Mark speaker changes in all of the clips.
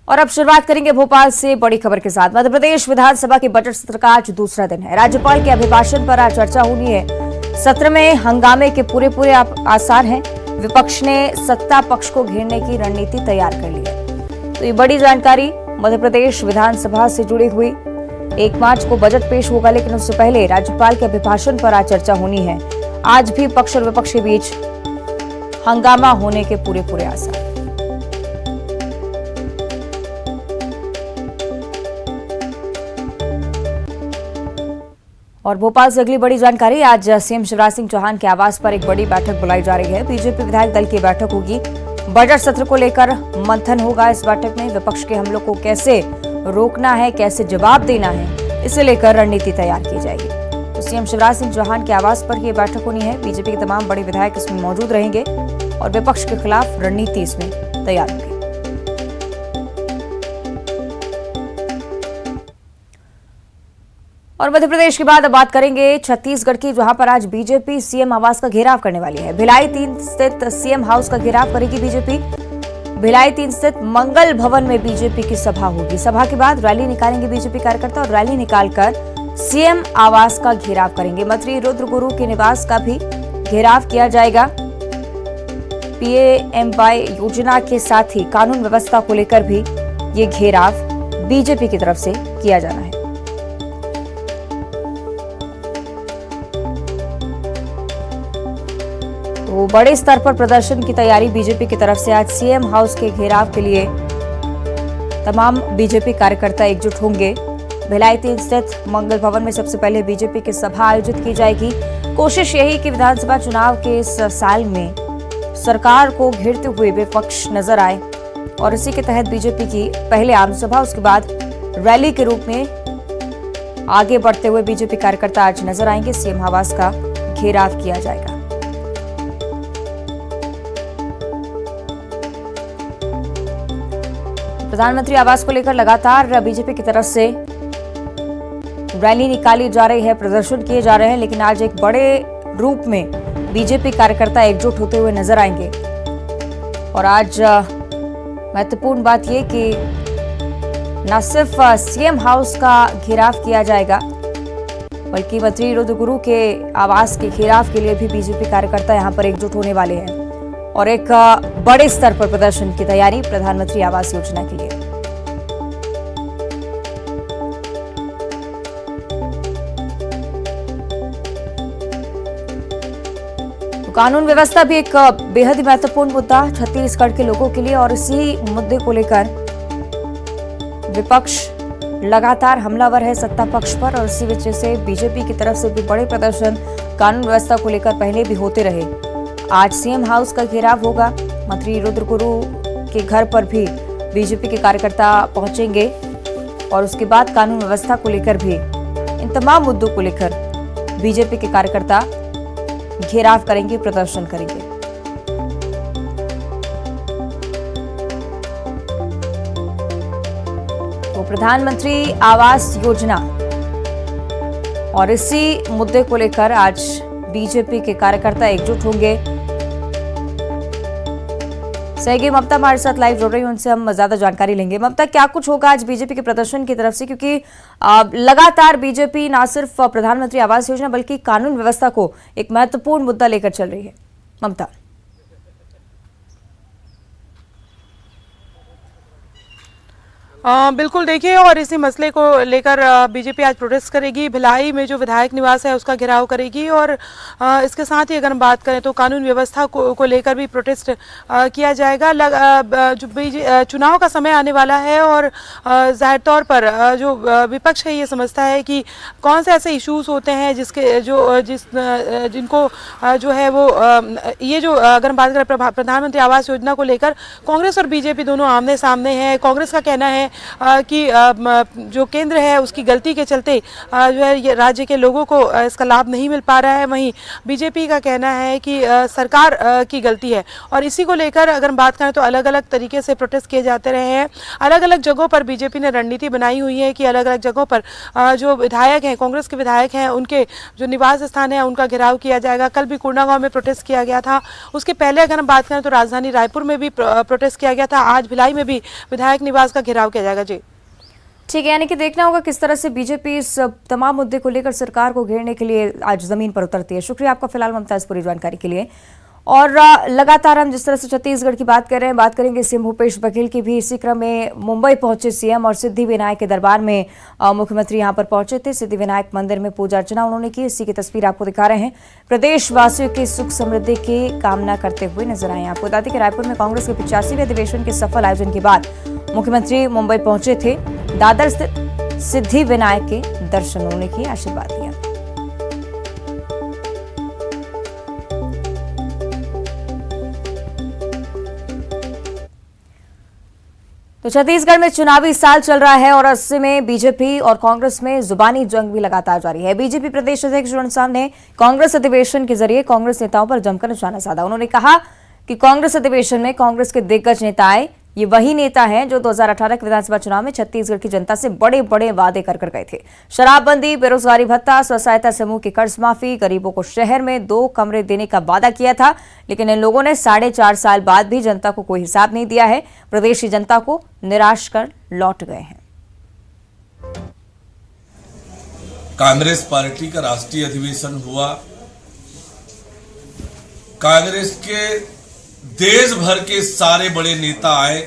Speaker 1: और अब शुरुआत करेंगे भोपाल से बड़ी खबर के साथ। मध्य प्रदेश विधानसभा के बजट सत्र का आज दूसरा दिन है। राज्यपाल के अभिभाषण पर आज चर्चा होनी है। सत्र में हंगामे के पूरे आसार हैं। विपक्ष ने सत्ता पक्ष को घेरने की रणनीति तैयार कर ली है। तो ये बड़ी जानकारी मध्य प्रदेश विधानसभा से जुड़ी हुई। 1 मार्च को बजट पेश होगा, लेकिन उससे पहले राज्यपाल के अभिभाषण पर आज चर्चा होनी है। आज भी पक्ष और विपक्ष के बीच हंगामा होने के पूरे आसार। और भोपाल से अगली बड़ी जानकारी। आज सीएम शिवराज सिंह चौहान के आवास पर एक बड़ी बैठक बुलाई जा रही है। बीजेपी विधायक दल की बैठक होगी। बजट सत्र को लेकर मंथन होगा। इस बैठक में विपक्ष के हमलों को कैसे रोकना है, कैसे जवाब देना है, इसे लेकर रणनीति तैयार की जाएगी। तो सीएम शिवराज सिंह चौहान के आवास पर यह बैठक होनी है। बीजेपी के तमाम बड़े विधायक इसमें मौजूद रहेंगे और विपक्ष के खिलाफ रणनीति इसमें तैयार होगी। और मध्य प्रदेश के बाद अब बात करेंगे छत्तीसगढ़ की, जहां पर आज बीजेपी सीएम आवास का घेराव करने वाली है। भिलाई 3 स्थित सीएम हाउस का घेराव करेगी बीजेपी। भिलाई 3 स्थित मंगल भवन में बीजेपी की सभा होगी। सभा के बाद रैली निकालेंगे बीजेपी कार्यकर्ता और रैली निकालकर सीएम आवास का घेराव करेंगे। मंत्री रुद्रगुरु के निवास का भी घेराव किया जाएगा। पीएमवाई योजना के साथ ही कानून व्यवस्था को लेकर भी ये घेराव बीजेपी की तरफ से किया जाना है। तो बड़े स्तर पर प्रदर्शन की तैयारी बीजेपी की तरफ से। आज सीएम हाउस के घेराव के लिए तमाम बीजेपी कार्यकर्ता एकजुट होंगे। भिलाई 3 स्थित मंगल भवन में सबसे पहले बीजेपी की सभा आयोजित की जाएगी। कोशिश यही कि विधानसभा चुनाव के इस साल में सरकार को घेरते हुए विपक्ष नजर आए और इसी के तहत बीजेपी की पहले आम सभा, उसके बाद रैली के रूप में आगे बढ़ते हुए बीजेपी कार्यकर्ता आज नजर आएंगे। सीएम आवास का घेराव किया जाएगा। प्रधानमंत्री आवास को लेकर लगातार बीजेपी की तरफ से रैली निकाली जा रही है, प्रदर्शन किए जा रहे हैं, लेकिन आज एक बड़े रूप में बीजेपी कार्यकर्ता एकजुट होते हुए नजर आएंगे। और आज महत्वपूर्ण बात यह कि न सिर्फ सीएम हाउस का घेराव किया जाएगा, बल्कि मंत्री रुद्रगुरु के आवास के घेराव के लिए भी बीजेपी कार्यकर्ता यहां पर एकजुट होने वाले हैं और एक बड़े स्तर पर प्रदर्शन की तैयारी प्रधानमंत्री आवास योजना के लिए। तो कानून व्यवस्था भी एक बेहद ही महत्वपूर्ण मुद्दा छत्तीसगढ़ के लोगों के लिए और इसी मुद्दे को लेकर विपक्ष लगातार हमलावर है सत्ता पक्ष पर और इसी वजह से बीजेपी की तरफ से भी बड़े प्रदर्शन कानून व्यवस्था को लेकर पहले भी होते रहे। आज सीएम हाउस का घेराव होगा। मंत्री रुद्रगुरु के घर पर भी बीजेपी के कार्यकर्ता पहुंचेंगे और उसके बाद कानून व्यवस्था को लेकर भी इन तमाम मुद्दों को लेकर बीजेपी के कार्यकर्ता घेराव करेंगे, प्रदर्शन करेंगे। तो प्रधानमंत्री आवास योजना और इसी मुद्दे को लेकर आज बीजेपी के कार्यकर्ता एकजुट होंगे। सहयोगी ममता हमारे साथ लाइव जुड़ रही है, उनसे हम ज्यादा जानकारी लेंगे। ममता, क्या कुछ होगा आज बीजेपी के प्रदर्शन की तरफ से, क्योंकि लगातार बीजेपी न सिर्फ प्रधानमंत्री आवास योजना बल्कि कानून व्यवस्था को एक महत्वपूर्ण मुद्दा लेकर चल रही है। ममता।
Speaker 2: बिल्कुल, देखिए, और इसी मसले को लेकर बीजेपी आज प्रोटेस्ट करेगी। भिलाई में जो विधायक निवास है उसका घेराव करेगी और इसके साथ ही अगर हम बात करें तो कानून व्यवस्था को लेकर भी प्रोटेस्ट किया जाएगा। जो चुनाव का समय आने वाला है और जाहिर तौर पर जो विपक्ष है ये समझता है कि कौन से ऐसे इश्यूज होते हैं जिनको जो है वो ये जो अगर हम बात करें प्रधानमंत्री आवास योजना को लेकर कांग्रेस और बीजेपी दोनों आमने सामने हैं। कांग्रेस का कहना है हैं कि जो केंद्र है उसकी गलती के चलते जो है ये राज्य के लोगों को इसका लाभ नहीं मिल पा रहा है। वहीं बीजेपी का कहना है कि सरकार की गलती है और इसी को लेकर अगर हम बात करें तो अलग अलग तरीके से प्रोटेस्ट किए जाते रहे हैं। अलग अलग जगहों पर बीजेपी ने रणनीति बनाई हुई है कि अलग अलग जगहों पर जो विधायक हैं, कांग्रेस के विधायक हैं, उनके जो निवास स्थान है उनका घेराव किया जाएगा। कल भी कोंडागांव में प्रोटेस्ट किया गया था। उसके पहले अगर हम बात करें तो राजधानी रायपुर में भी प्रोटेस्ट किया गया था। आज भिलाई में भी विधायक निवास का घेराव किया जाएगा। जी
Speaker 1: ठीक है, यानी कि देखना होगा किस तरह से बीजेपी इस तमाम मुद्दे को लेकर सरकार को घेरने के लिए आज जमीन पर उतरती है। शुक्रिया आपका फिलहाल ममता इस पूरी जानकारी के लिए। और लगातार हम जिस तरह से छत्तीसगढ़ की बात कर रहे हैं, बात करेंगे सीएम भूपेश बघेल की भी। इसी क्रम में मुंबई पहुंचे सीएम और सिद्धिविनायक के दरबार में मुख्यमंत्री यहां पर पहुंचे थे। सिद्धिविनायक मंदिर में पूजा अर्चना उन्होंने की। इसी की तस्वीर आपको दिखा रहे हैं। प्रदेश वासियों की सुख समृद्धि की कामना करते हुए नजर आए। आपको बता दें कि रायपुर में कांग्रेस के 85वें अधिवेशन के सफल आयोजन के बाद मुख्यमंत्री मुंबई पहुंचे थे। दादर स्थित सिद्धिविनायक के दर्शन उन्होंने किए, आशीर्वाद लिया। तो छत्तीसगढ़ में चुनावी साल चल रहा है और ऐसे में बीजेपी और कांग्रेस में जुबानी जंग भी लगातार जारी है। बीजेपी प्रदेश अध्यक्ष जोन साहब ने कांग्रेस अधिवेशन के जरिए कांग्रेस नेताओं पर जमकर निशाना साधा। उन्होंने कहा कि कांग्रेस अधिवेशन में कांग्रेस के दिग्गज नेता आए। ये वही नेता हैं जो 2018 के विधानसभा चुनाव में छत्तीसगढ़ की जनता से बड़े बड़े वादे कर गए थे। शराबबंदी, बेरोजगारी भत्ता, स्व सहायता समूह की कर्ज माफी, गरीबों को शहर में 2 कमरे देने का वादा किया था, लेकिन इन लोगों ने 4.5 साल बाद भी जनता को कोई हिसाब नहीं दिया है। प्रदेश की जनता को निराश कर लौट गए हैं।
Speaker 3: कांग्रेस पार्टी का राष्ट्रीय अधिवेशन हुआ। कांग्रेस के देश भर के सारे बड़े नेता आए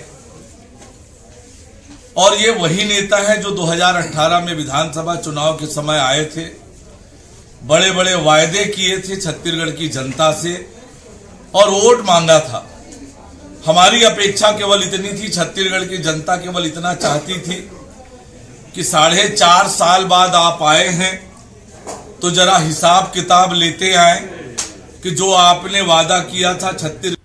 Speaker 3: और ये वही नेता हैं जो 2018 में विधानसभा चुनाव के समय आए थे। बड़े बड़े वायदे किए थे छत्तीसगढ़ की जनता से और वोट मांगा था। हमारी अपेक्षा केवल इतनी थी, छत्तीसगढ़ की जनता केवल इतना चाहती थी कि 4.5 साल बाद आप आए हैं तो जरा हिसाब किताब लेते आए कि जो आपने वादा किया था छत्तीसगढ़।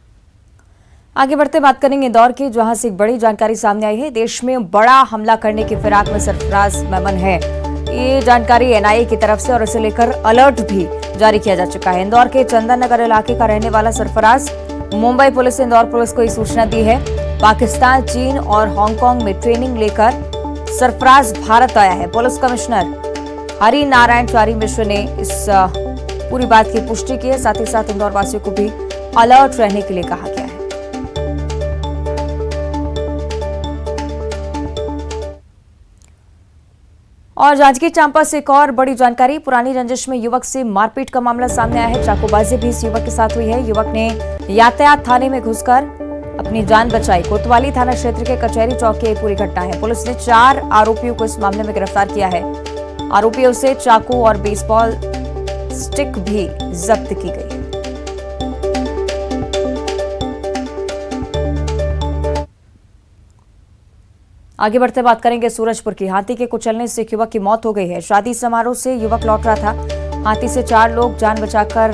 Speaker 1: आगे बढ़ते बात करेंगे इंदौर की, जहां से एक बड़ी जानकारी सामने आई है। देश में बड़ा हमला करने की फिराक में सरफराज मेमन है। ये जानकारी एनआईए की तरफ से और इसे लेकर अलर्ट भी जारी किया जा चुका है। इंदौर के चंदन नगर इलाके का रहने वाला सरफराज मुंबई पुलिस ने इंदौर पुलिस को ये सूचना दी है। पाकिस्तान, चीन और हांगकांग में ट्रेनिंग लेकर सरफराज भारत आया है। पुलिस कमिश्नर हरि नारायण चारी मिश्र ने इस पूरी बात की पुष्टि की है। साथ ही साथ इंदौर वासियों को भी अलर्ट रहने के लिए कहा गया है। और जांजगीर चांपा से एक और बड़ी जानकारी। पुरानी रंजिश में युवक से मारपीट का मामला सामने आया है। चाकूबाजी भी इस युवक के साथ हुई है। युवक ने यातायात थाने में घुसकर अपनी जान बचाई। कोतवाली थाना क्षेत्र के कचहरी चौक की पूरी घटना है। पुलिस ने 4 आरोपियों को इस मामले में गिरफ्तार किया है। आरोपियों से चाकू और बेसबॉल स्टिक भी जब्त की गई है। आगे बढ़ते बात करेंगे सूरजपुर की। हाथी के कुचलने से एक युवक की मौत हो गई है। शादी समारोह से युवक लौट रहा था। हाथी से 4 लोग जान बचाकर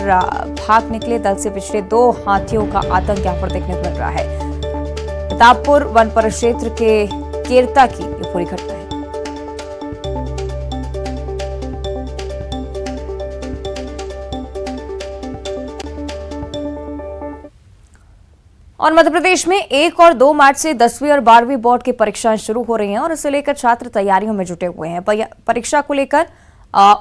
Speaker 1: भाग निकले। दल से पिछले 2 हाथियों का आतंक यहां पर देखने को मिल रहा है। प्रतापपुर वन परिक्षेत्र के केरता की ये पूरी घटना है। और मध्य प्रदेश में 1 और 2 मार्च से 10वीं और 12वीं बोर्ड की परीक्षाएं शुरू हो रही हैं और इसे लेकर छात्र तैयारियों में जुटे हुए हैं। परीक्षा को लेकर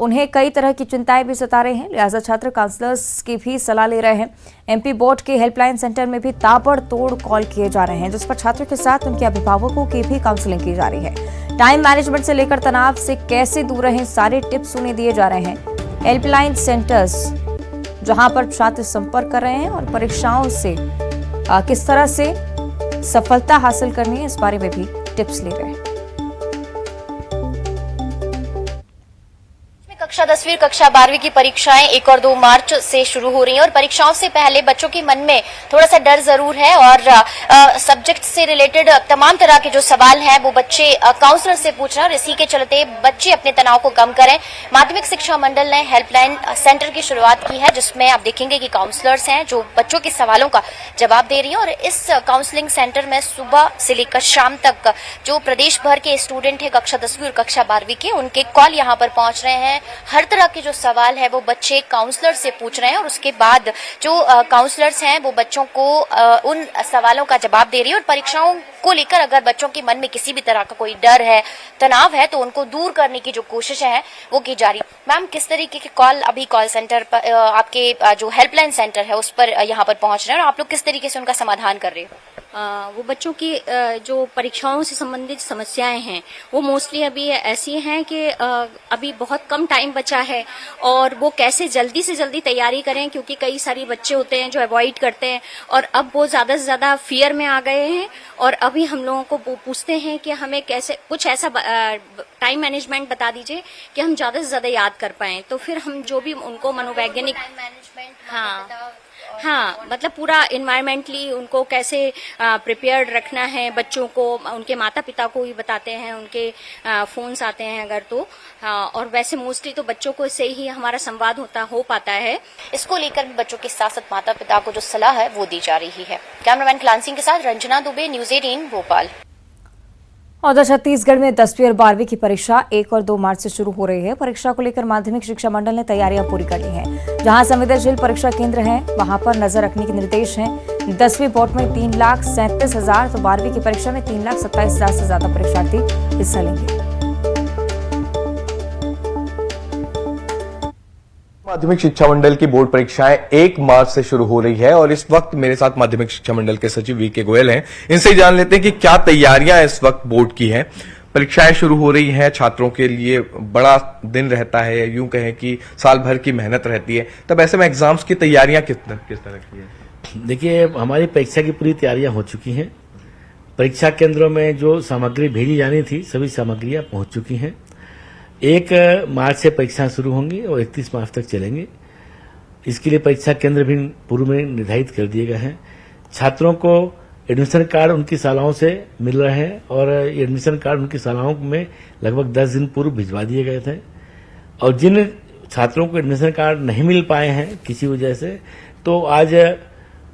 Speaker 1: उन्हें कई तरह की चिंताएं भी सता रही हैं, लिहाजा छात्र काउंसलर्स की भी सलाह ले रहे हैं। एमपी बोर्ड के हेल्पलाइन सेंटर में भी ताबड़तोड़ कॉल किए जा रहे हैं, जिस पर छात्रों के साथ उनके अभिभावकों की भी काउंसलिंग की जा रही है। टाइम मैनेजमेंट से लेकर तनाव से कैसे दूर रहें, सारे टिप्स उन्हें दिए जा रहे हैं। हेल्पलाइन सेंटर्स जहां पर छात्र संपर्क कर रहे हैं और परीक्षाओं से किस तरह से सफलता हासिल करनी है, इस बारे में भी टिप्स ले रहे हैं।
Speaker 4: कक्षा 10वीं कक्षा 12वीं की परीक्षाएं 1 और 2 मार्च से शुरू हो रही हैं और परीक्षाओं से पहले बच्चों के मन में थोड़ा सा डर जरूर है और सब्जेक्ट से रिलेटेड तमाम तरह के जो सवाल हैं वो बच्चे काउंसलर से पूछ रहे हैं और इसी के चलते बच्चे अपने तनाव को कम करें। माध्यमिक शिक्षा मंडल ने हेल्पलाइन सेंटर की शुरुआत की है जिसमें आप देखेंगे कि काउंसलर्स हैं जो बच्चों के सवालों का जवाब दे रही हैं और इस काउंसलिंग सेंटर में सुबह से लेकर शाम तक जो प्रदेश भर के स्टूडेंट हैं कक्षा 10वीं और कक्षा 12वीं के, उनके कॉल यहाँ पर पहुंच रहे हैं। हर तरह के जो सवाल है वो बच्चे काउंसलर से पूछ रहे हैं और उसके बाद जो काउंसलर्स हैं वो बच्चों को उन सवालों का जवाब दे रही है और परीक्षाओं को लेकर अगर बच्चों के मन में किसी भी तरह का कोई डर है, तनाव है, तो उनको दूर करने की जो कोशिश है वो की जा रही। मैम, किस तरीके के कॉल अभी कॉल सेंटर पर आपके जो हेल्पलाइन सेंटर है उस पर यहाँ पर पहुंच रहे हैं और आप लोग किस तरीके से उनका समाधान कर रहे हो?
Speaker 5: वो बच्चों की जो परीक्षाओं से संबंधित समस्याएं हैं वो मोस्टली अभी ऐसी हैं कि अभी बहुत कम टाइम बचा है और वो कैसे जल्दी से जल्दी तैयारी करें, क्योंकि कई सारे बच्चे होते हैं जो अवॉइड करते हैं और अब वो ज्यादा से ज्यादा फियर में आ गए हैं और अभी हम लोगों को वो पूछते हैं कि हमें कैसे कुछ ऐसा टाइम मैनेजमेंट बता दीजिए कि हम ज्यादा से ज्यादा याद कर पाएं। तो फिर हम जो भी उनको मनोवैज्ञानिक हाँ मतलब पूरा इन्वायरमेंटली उनको कैसे प्रिपेयर्ड रखना है बच्चों को, उनके माता पिता को भी बताते हैं, उनके फोन्स आते हैं अगर तो और वैसे मोस्टली तो बच्चों को से ही हमारा संवाद हो पाता है।
Speaker 4: इसको लेकर भी बच्चों के साथ साथ माता पिता को जो सलाह है वो दी जा रही है। कैमरामैन क्लान सिंह के साथ रंजना दुबे, न्यूज़ 18 भोपाल।
Speaker 1: उधर छत्तीसगढ़ में 10वीं और 12वीं की परीक्षा 1 और 2 मार्च से शुरू हो रही है। परीक्षा को लेकर माध्यमिक शिक्षा मंडल ने तैयारियां पूरी कर ली हैं। जहां संवेदनशील परीक्षा केंद्र हैं वहां पर नजर रखने के निर्देश हैं। 10वीं बोर्ड में 3,37,000 तो 12वीं की परीक्षा में 3,27,000 से ज्यादा परीक्षार्थी हिस्सा लेंगे।
Speaker 6: माध्यमिक शिक्षा मंडल की बोर्ड परीक्षाएं 1 मार्च से शुरू हो रही है और इस वक्त मेरे साथ माध्यमिक शिक्षा मंडल के सचिव वीके गोयल हैं। इनसे जान लेते हैं कि क्या तैयारियां इस वक्त बोर्ड की हैं। परीक्षाएं शुरू हो रही हैं, छात्रों के लिए बड़ा दिन रहता है, यूं कहें कि साल भर की मेहनत रहती है, तब ऐसे में एग्जाम्स की तैयारियां किस तरह की है?
Speaker 7: देखिए, हमारी परीक्षा की पूरी तैयारियां हो चुकी हैं। परीक्षा केंद्रों में जो सामग्री भेजी जानी थी सभी सामग्रियां पहुंच चुकी हैं। 1 मार्च से परीक्षाएं शुरू होंगी और 31 मार्च तक चलेंगी। इसके लिए परीक्षा केंद्र भी पूर्व में निर्धारित कर दिए गए हैं। छात्रों को एडमिशन कार्ड उनकी शालाओं से मिल रहे हैं और एडमिशन कार्ड उनकी शालाओं में लगभग 10 दिन पूर्व भिजवा दिए गए थे और जिन छात्रों को एडमिशन कार्ड नहीं मिल पाए हैं किसी वजह से, तो आज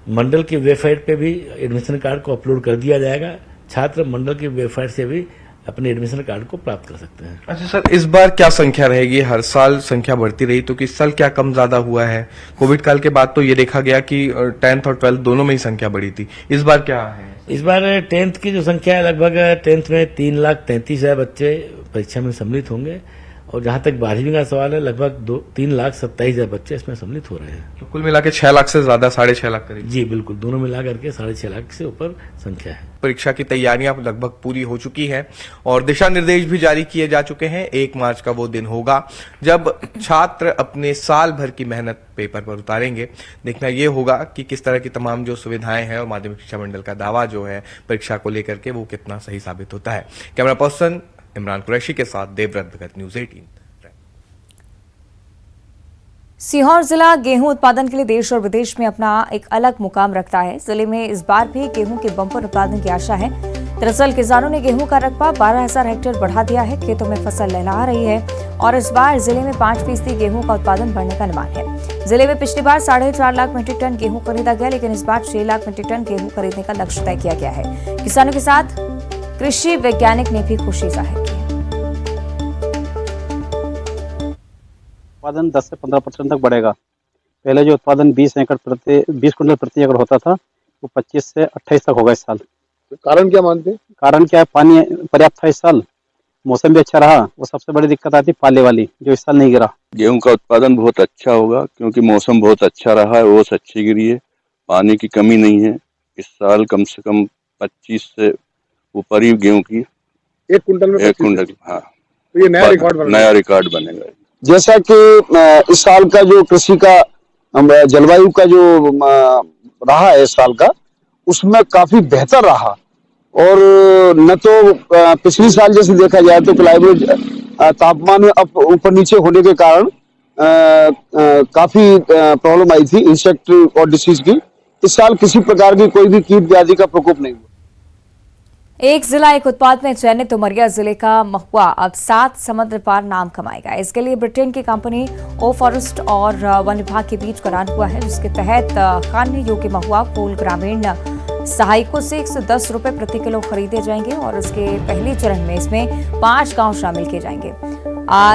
Speaker 7: मंडल की वेबसाइट पे भी एडमिशन कार्ड को अपलोड कर दिया जाएगा। छात्र मंडल की वेबसाइट से भी अपने एडमिशन कार्ड को प्राप्त कर सकते हैं।
Speaker 6: अच्छा सर, इस बार क्या संख्या रहेगी? हर साल संख्या बढ़ती रही, तो इस साल क्या कम ज्यादा हुआ है? कोविड काल के बाद तो ये देखा गया कि 10th और 12th दोनों में ही संख्या बढ़ी थी, इस बार क्या है?
Speaker 7: इस बार 10th की जो संख्या है लगभग 10th में 3,33,000 बच्चे परीक्षा में सम्मिलित होंगे और जहां तक 12वीं का सवाल है लगभग 3,27,000 बच्चे इसमें सम्मिलित हो रहे हैं।
Speaker 6: तो कुल मिला के 6 लाख से ज्यादा, 6.5 लाख करीब।
Speaker 7: जी बिल्कुल, दोनों मिला करके 6.5 लाख से ऊपर संख्या है।
Speaker 6: परीक्षा की तैयारियां लगभग पूरी हो चुकी हैं और दिशा निर्देश भी जारी किए जा चुके हैं। 1 मार्च का वो दिन होगा जब छात्र अपने साल भर की मेहनत पेपर पर उतारेंगे। देखना ये होगा कि किस तरह की तमाम जो सुविधाएं हैं और माध्यमिक शिक्षा मंडल का दावा जो है परीक्षा को लेकर के वो कितना सही साबित होता है। कैमरा पर्सन इमरान कुरैशी के साथ देवव्रत भगत, न्यूज़ 18।
Speaker 1: सीहोर जिला गेहूं उत्पादन के लिए देश और विदेश में अपना एक अलग मुकाम रखता है। जिले में इस बार भी गेहूं के बम्पर उत्पादन की आशा है। दरअसल किसानों ने गेहूं का रकबा 12,000 हेक्टेयर बढ़ा दिया है। खेतों में फसल लहला रही है और इस बार जिले में 5% गेहूं का उत्पादन बढ़ने का अनुमान है। जिले में पिछली बार 4.5 लाख मीट्रिक टन गेहूं खरीदा गया, लेकिन इस बार 6 लाख मीट्रिक टन गेहूं खरीदने का लक्ष्य तय किया गया है। किसानों के साथ कृषि वैज्ञानिक ने भी खुशी जाहिर की।
Speaker 8: उत्पादन 10 से 15% तक बढ़ेगा। पहले जो उत्पादन 20 क्विंटल प्रति एकड़ होता था वो 25 से 28 तक होगा इस साल।
Speaker 9: कारण क्या मानते हैं?
Speaker 8: कारण क्या है, पानी पर्याप्त था इस साल, मौसम भी अच्छा रहा। वो सबसे बड़ी दिक्कत आती है पाले वाली, जो इस साल नहीं गिरा।
Speaker 9: गेहूं का उत्पादन बहुत अच्छा होगा क्योंकि मौसम बहुत अच्छा रहा है, ओस अच्छी गिरी है, पानी की कमी नहीं है। इस साल कम से कम 25 से ऊपर ही गेहूं की
Speaker 10: 1 कुंटल में
Speaker 9: 1 कुंटल। हाँ,
Speaker 10: तो ये नया रिकॉर्ड
Speaker 9: बनेगा।
Speaker 10: जैसा कि इस साल का जो कृषि का जलवायु का जो रहा है इस साल का, उसमें काफी बेहतर रहा और न तो पिछली साल जैसे देखा जाए तो क्लाइमेट तापमान में ऊपर नीचे होने के कारण काफी प्रॉब्लम आई थी इंसेक्ट और डिसीज की। इस साल किसी प्रकार की कोई भी कीट व्याधि का प्रकोप नहीं हुआ।
Speaker 1: एक जिला एक उत्पाद में चयनित उमरिया जिले का महुआ अब 7 समुद्र पार नाम कमाएगा। इसके लिए ब्रिटेन की कंपनी ओ फॉरेस्ट और वन विभाग के बीच करार हुआ है, जिसके तहत खाने योग्य महुआ फूल ग्रामीण सहायकों से 110 रुपए प्रति किलो खरीदे जाएंगे और इसके पहले चरण में इसमें 5 गांव शामिल किए जाएंगे,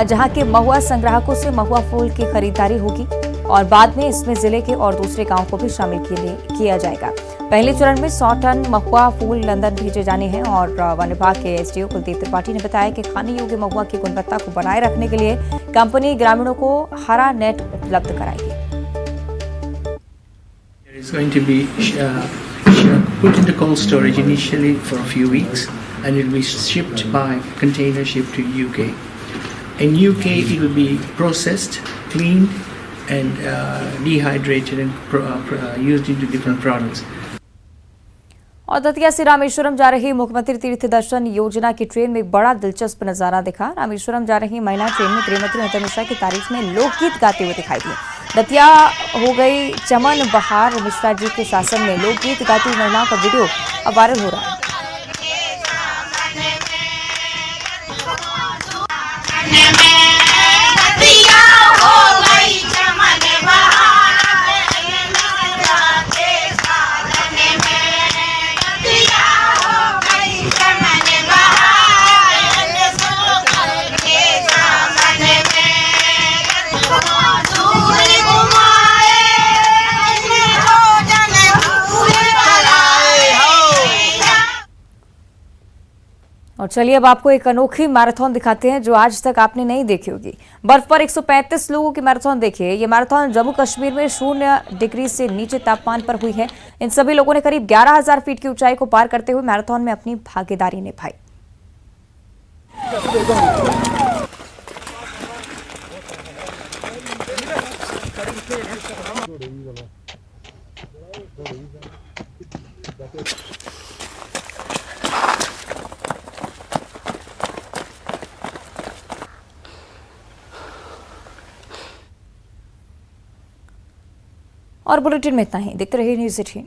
Speaker 1: जहां के महुआ संग्राहकों से महुआ फूल की खरीदारी होगी और बाद में इसमें जिले के और दूसरे गांव को भी शामिल किया जाएगा। पहले चरण में 100 टन महुआ फूल लंदन भेजे जाने हैं और वन विभाग के एसडीओ कुलदीप त्रिपाठी ने बताया कि खाने योग्य महुआ की गुणवत्ता को बनाए रखने के लिए कंपनी ग्रामीणों को हरा नेट उपलब्ध कराएगी।
Speaker 11: It's going to be put into cold storage initially for a few weeks, and it will be shipped by container ship to UK. In UK, it will be processed, cleaned, and dehydrated and used into different products.
Speaker 1: और दतिया से रामेश्वरम जा रही मुख्यमंत्री तीर्थ दर्शन योजना की train में बड़ा दिलचस्प नजारा दिखा। रामेश्वरम जा रही महिला ट्रेन में गृहमंत्री अमित मिश्रा की तारीफ में लोकगीत गाते हुए दिखाई दिए। दतिया हो गई चमन बहार, मिश्रा जी के शासन में लोकगीत गाती हुई महिलाओं का वीडियो अब वायरल हो रहा है। और चलिए अब आपको एक अनोखी मैराथन दिखाते हैं जो आज तक आपने नहीं देखी होगी। बर्फ पर 135 लोगों की मैराथन देखिए। ये मैराथन जम्मू कश्मीर में 0 डिग्री से नीचे तापमान पर हुई है। इन सभी लोगों ने करीब 11,000 फीट की ऊंचाई को पार करते हुए मैराथन में अपनी भागीदारी निभाई। और बुलेटिन में इतना ही। देखते रहिए न्यूज़ 18।